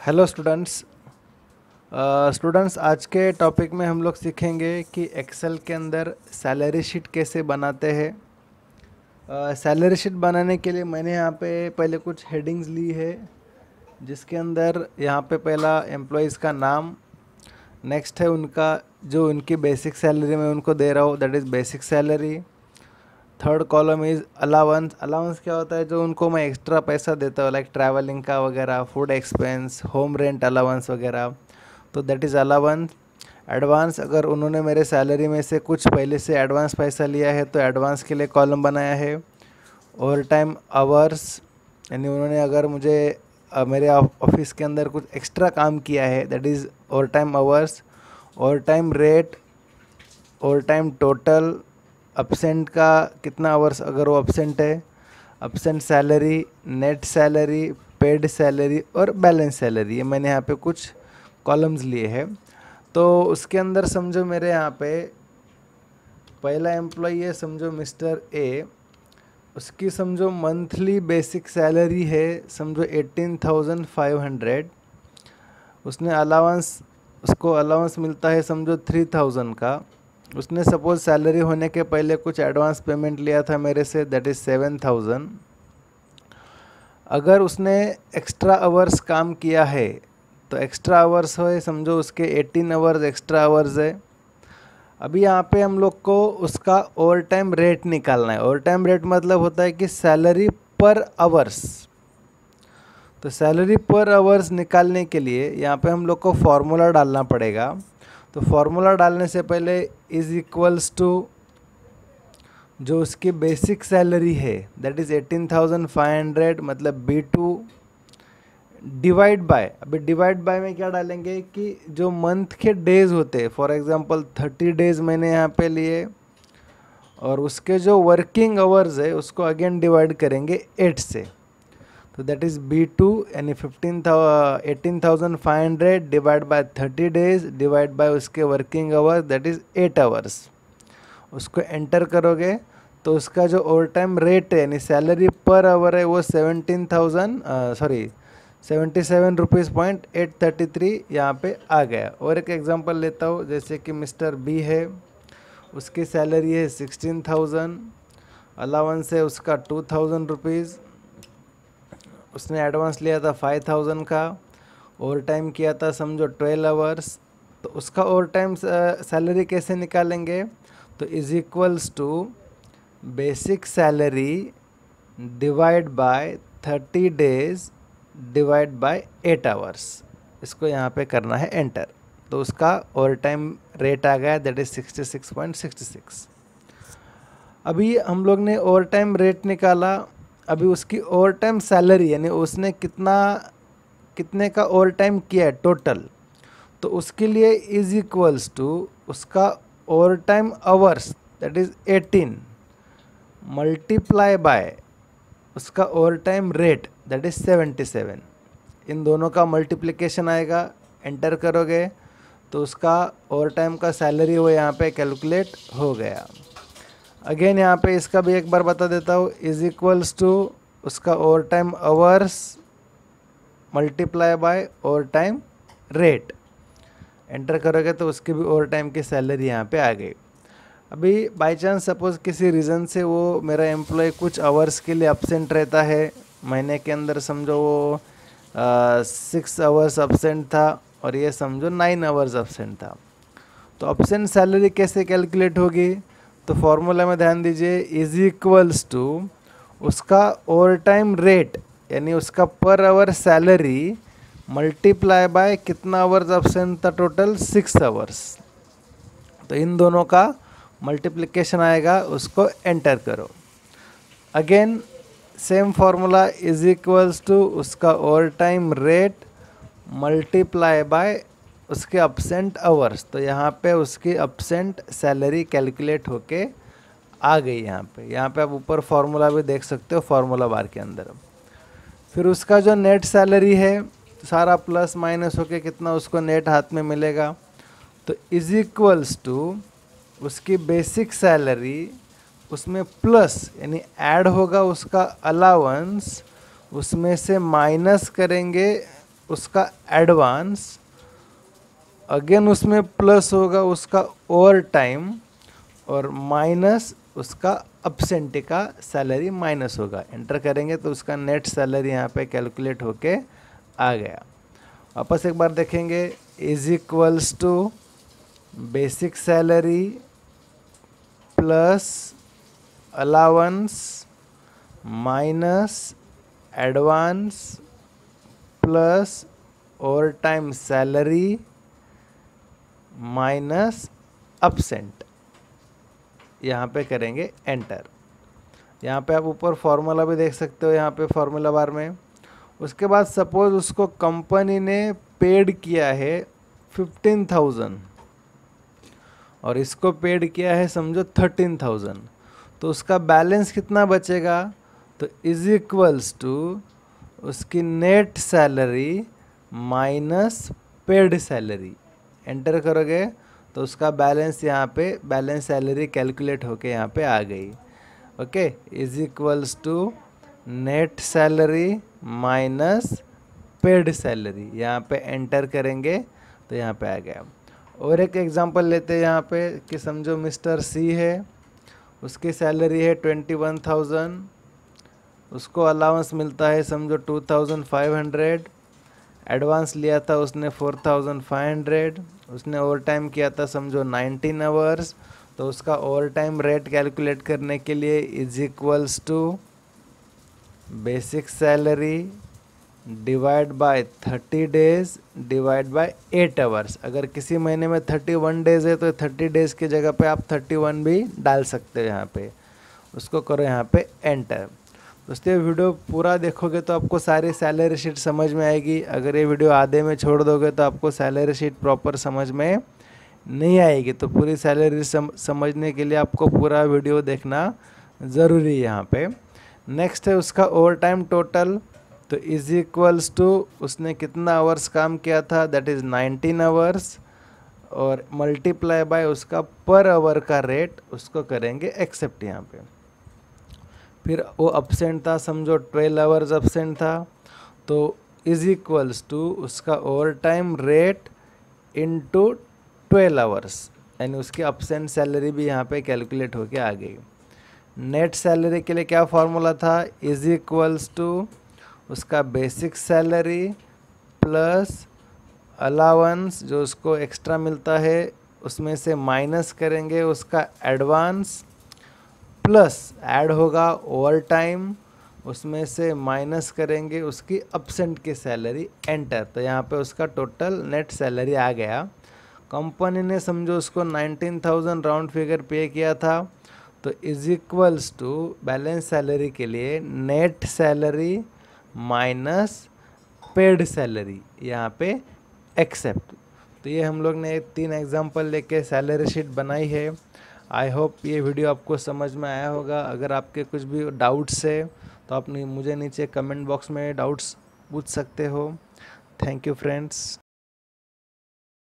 Hello students. आज के topic में हम लोग सीखेंगे कि एक्सेल के अंदर सैलरी शीट कैसे बनाते हैं। सैलरी शीट बनाने के लिए मैंने यहाँ पे पहले कुछ हेडिंग्स ली है, जिसके अंदर यहाँ पे पहला एम्प्लॉयज़ का नाम, नेक्स्ट है उनका जो उनकी बेसिक सैलरी मैं उनको दे रहा हूँ, that is basic salary. Third column is allowance. Allowance क्या होता है, जो उनको मैं एक्स्ट्रा पैसा देता हूँ, लाइक ट्रैवलिंग का वगैरह, food expense, home rent allowance वगैरह, तो दैट इज़ अलाउंस। एडवांस, अगर उन्होंने मेरे सैलरी में से कुछ पहले से एडवांस पैसा लिया है तो एडवांस के लिए कॉलम बनाया है। ओवर टाइम आवर्स, यानी उन्होंने अगर मुझे मेरे ऑफिस के अंदर कुछ एक्स्ट्रा काम किया है, that is over time hours. Over time rate, over time total, absent का कितना आवर्स अगर वो अब्सेंट है, absent salary, net salary, paid salary और बैलेंस सैलरी। ये मैंने यहाँ पे कुछ कॉलम्स लिए हैं। तो उसके अंदर समझो मेरे यहाँ पे पहला एम्प्लॉई है, समझो मिस्टर ए, उसकी समझो मंथली बेसिक सैलरी है समझो 18,500। उसने अलाउंस, उसको अलाउंस मिलता है समझो 3,000 का। उसने सपोज सैलरी होने के पहले कुछ एडवांस पेमेंट लिया था मेरे से, दैट इज़ 7,000। अगर उसने एक्स्ट्रा आवर्स काम किया है तो एक्स्ट्रा आवर्स है समझो उसके 18 आवर्स एक्स्ट्रा आवर्स है। अभी यहाँ पे हम लोग को उसका ओवर टाइम रेट निकालना है। ओवर टाइम रेट मतलब होता है कि सैलरी पर आवर्स। तो सैलरी पर आवर्स निकालने के लिए यहाँ पे हम लोग को फॉर्मूला डालना पड़ेगा। तो फॉर्मूला डालने से पहले इज़ इक्वल्स टू जो उसकी बेसिक सैलरी है, दैट इज़ 18,500, मतलब B2 डिवाइड बाय, अभी डिवाइड बाय में क्या डालेंगे कि जो मंथ के डेज होते हैं, फॉर एग्जांपल 30 डेज मैंने यहाँ पे लिए, और उसके जो वर्किंग आवर्स है उसको अगेन डिवाइड करेंगे 8 से। तो दैट इज़ B2 यानी 18,500 divide by 30 days divide by उसके working hours, that is 8 hours. उसको एंटर करोगे तो उसका जो ओवर टाइम रेट है यानी सैलरी पर आवर है वो 77 रुपीज़.833 यहाँ पे आ गया। और एक एग्जांपल लेता हूँ, जैसे कि मिस्टर बी है, उसकी सैलरी है 16,000, अलाउंस है उसका 2,000 रुपीज़, उसने एडवांस लिया था 5,000 का, ओवर टाइम किया था समझो 12 आवर्स। तो उसका ओवर टाइम सैलरी कैसे निकालेंगे, तो is equals to basic salary divide by 30 days divide by 8 hours. इसको यहाँ पे करना है एंटर, तो उसका ओवर टाइम रेट आ गया, दैट इज 66.66। अभी हम लोग ने ओवर टाइम रेट निकाला। अभी उसकी ओवर टाइम सैलरी यानी उसने कितने का ओवर टाइम किया है टोटल, तो उसके लिए इज इक्वल्स टू उसका over time hours, that is 18 multiply by उसका over time rate, that is 77। इन दोनों का मल्टीप्लिकेशन आएगा, एंटर करोगे तो उसका ओवर टाइम का सैलरी वो यहाँ पे कैलकुलेट हो गया। अगेन यहाँ पे इसका भी एक बार बता देता हूँ, इज इक्वल्स टू उसका over time hours multiply by over time rate, enter करोगे तो उसकी भी ओवर टाइम की सैलरी यहाँ पे आ गई। अभी बाय चांस सपोज़ किसी रीज़न से वो मेरा एम्प्लॉय कुछ आवर्स के लिए अब्सेंट रहता है, महीने के अंदर समझो वो 6 आवर्स अब्सेंट था और ये समझो 9 आवर्स अब्सेंट था, तो अब्सेंट सैलरी कैसे कैलकुलेट होगी, तो फॉर्मूला में ध्यान दीजिए, इज इक्वल्स टू उसका ओवर टाइम रेट यानी उसका per hour salary multiply by कितना आवर्स अब्सेंट था टोटल 6 आवर्स। तो इन दोनों का मल्टीप्लिकेशन आएगा, उसको एंटर करो। Again same formula, is equals to उसका over time rate multiply by उसके अब्सेंट आवर्स। तो यहाँ पे उसकी अब्सेंट सैलरी कैलकुलेट होके आ गई। यहाँ पे आप ऊपर फार्मूला भी देख सकते हो, फार्मूला बार के अंदर। फिर उसका जो नेट सैलरी है सारा प्लस माइनस होके कितना उसको नेट हाथ में मिलेगा, तो इज इक्वल्स टू उसकी बेसिक सैलरी उसमें प्लस यानी ऐड होगा उसका अलाउंस, उसमें से माइनस करेंगे उसका एडवांस, अगेन उसमें प्लस होगा उसका ओवर टाइम, और माइनस उसका अब्सेंटी का सैलरी माइनस होगा। एंटर करेंगे तो उसका नेट सैलरी यहाँ पे कैलकुलेट होके आ गया। वापस एक बार देखेंगे, is equals to basic salary plus allowance minus advance plus over time salary minus absent. यहाँ पे करेंगे एंटर। यहाँ पे आप ऊपर फॉर्मूला भी देख सकते हो, यहाँ पे फॉर्मूला बार में। उसके बाद सपोज उसको कंपनी ने पेड किया है 15,000 और इसको पेड किया है समझो 13,000, तो उसका बैलेंस कितना बचेगा? तो इज इक्वल्स टू उसकी net salary minus paid salary. Enter करोगे तो उसका बैलेंस यहाँ पे बैलेंस सैलरी कैलकुलेट होके यहाँ पे आ गई। Okay, is equals to net salary minus paid salary. यहाँ पे एंटर करेंगे तो यहाँ पे आ गया। और एक एग्जांपल लेते हैं यहाँ पे कि समझो मिस्टर सी है, उसकी सैलरी है 21,000, उसको अलाउंस मिलता है समझो 2,500, एडवांस लिया था उसने 4,500, उसने ओवर टाइम किया था समझो 19 आवर्स। तो उसका ओवर टाइम रेट कैलकुलेट करने के लिए is equals to basic salary divide by 30 days divide by 8 hours. अगर किसी महीने में 31 डेज है तो 30 डेज की जगह पे आप 31 भी डाल सकते हो यहाँ पे। उसको करो यहाँ पे एंटर। दोस्तों ये वीडियो पूरा देखोगे तो आपको सारी सैलरी शीट समझ में आएगी। अगर ये वीडियो आधे में छोड़ दोगे तो आपको सैलरी शीट प्रॉपर समझ में नहीं आएगी। तो पूरी सैलरी समझने के लिए आपको पूरा वीडियो देखना ज़रूरी है यहाँ पे। नेक्स्ट है उसका ओवर टाइम टोटल। तो इज इक्वल्स टू उसने कितना आवर्स काम किया था, दैट इज़ 19 आवर्स, और मल्टीप्लाई बाय उसका पर आवर का रेट, उसको करेंगे एक्सेप्ट यहाँ पे। फिर वो अब्सेंट था समझो 12 आवर्स अब्सेंट था, तो इज इक्वल्स टू उसका over time rate into 12 hours, यानी उसकी अब्सेंट सैलरी भी यहाँ पे कैलकुलेट होके आ गई। नेट सैलरी के लिए क्या फार्मूला था? इज इक्वल्स टू उसका बेसिक सैलरी प्लस अलाउंस जो उसको एक्स्ट्रा मिलता है उसमें से माइनस करेंगे उसका एडवांस, प्लस ऐड होगा ओवर टाइम, उसमें से माइनस करेंगे उसकी अब्सेंट की सैलरी। एंटर। तो यहाँ पे उसका टोटल नेट सैलरी आ गया। कंपनी ने समझो उसको 19,000 राउंड फिगर पे किया था, तो is equals to balance salary के लिए net salary minus paid salary, यहाँ पे एक्सेप्ट। तो ये हम लोग ने 3 एग्जांपल लेके सैलरी शीट बनाई है। आई होप ये वीडियो आपको समझ में आया होगा। अगर आपके कुछ भी डाउट्स है तो आप मुझे नीचे कमेंट बॉक्स में डाउट्स पूछ सकते हो। Thank you friends.